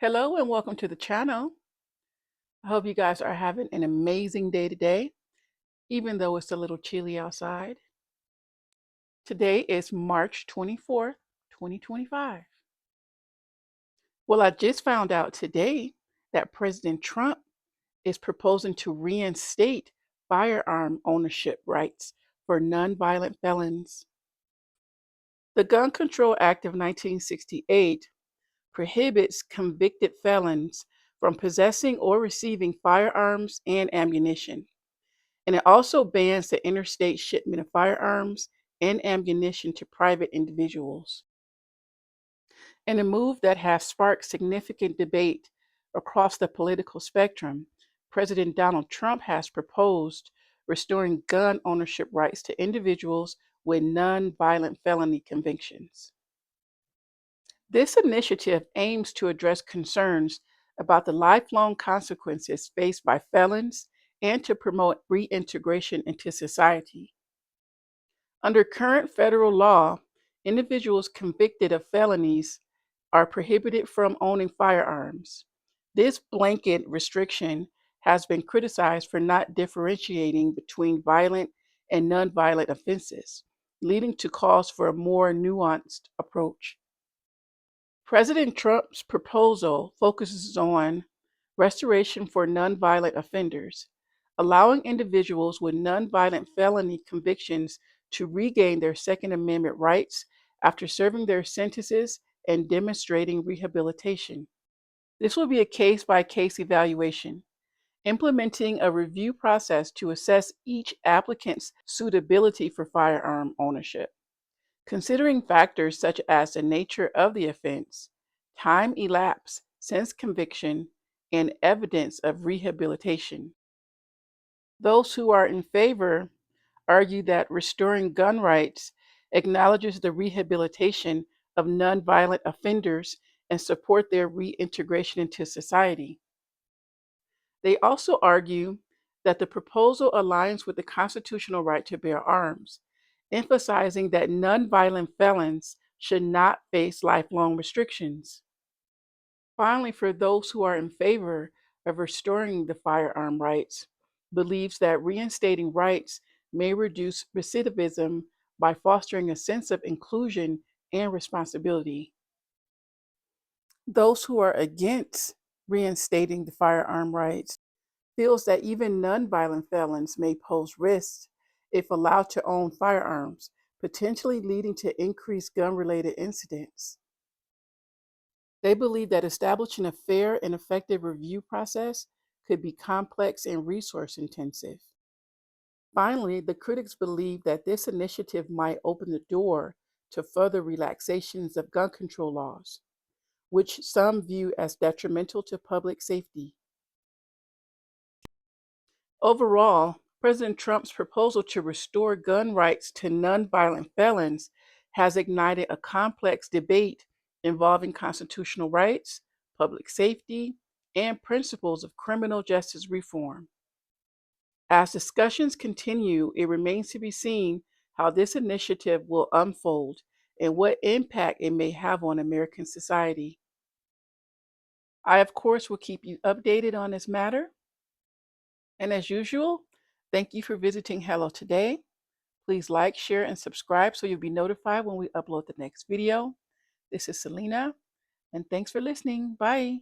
Hello and welcome to the channel. I hope you guys are having an amazing day today, even though it's a little chilly outside. Today is March 24th, 2025. Well, I just found out today that President Trump is proposing to reinstate firearm ownership rights for nonviolent felons. The Gun Control Act of 1968 prohibits convicted felons from possessing or receiving firearms and ammunition. And it also bans the interstate shipment of firearms and ammunition to private individuals. In a move that has sparked significant debate across the political spectrum, President Donald Trump has proposed restoring gun ownership rights to individuals with non-violent felony convictions. This initiative aims to address concerns about the lifelong consequences faced by felons and to promote reintegration into society. Under current federal law, individuals convicted of felonies are prohibited from owning firearms. This blanket restriction has been criticized for not differentiating between violent and nonviolent offenses, leading to calls for a more nuanced approach. President Trump's proposal focuses on restoration for nonviolent offenders, allowing individuals with nonviolent felony convictions to regain their Second Amendment rights after serving their sentences and demonstrating rehabilitation. This will be a case by case evaluation, implementing a review process to assess each applicant's suitability for firearm ownership, considering factors such as the nature of the offense, time elapsed since conviction, and evidence of rehabilitation. Those who are in favor argue that restoring gun rights acknowledges the rehabilitation of nonviolent offenders and support their reintegration into society. They also argue that the proposal aligns with the constitutional right to bear arms, emphasizing that nonviolent felons should not face lifelong restrictions. Finally, for those who are in favor of restoring the firearm rights, believes that reinstating rights may reduce recidivism by fostering a sense of inclusion and responsibility. Those who are against reinstating the firearm rights feels that even nonviolent felons may pose risks if allowed to own firearms, potentially leading to increased gun-related incidents. They believe that establishing a fair and effective review process could be complex and resource intensive. Finally, the critics believe that this initiative might open the door to further relaxations of gun control laws, which some view as detrimental to public safety. Overall, President Trump's proposal to restore gun rights to nonviolent felons has ignited a complex debate involving constitutional rights, public safety, and principles of criminal justice reform. As discussions continue, it remains to be seen how this initiative will unfold and what impact it may have on American society. I, of course, will keep you updated on this matter. And as usual, thank you for visiting Hello Today. Please like, share, and subscribe so you'll be notified when we upload the next video. This is Selena, and thanks for listening. Bye.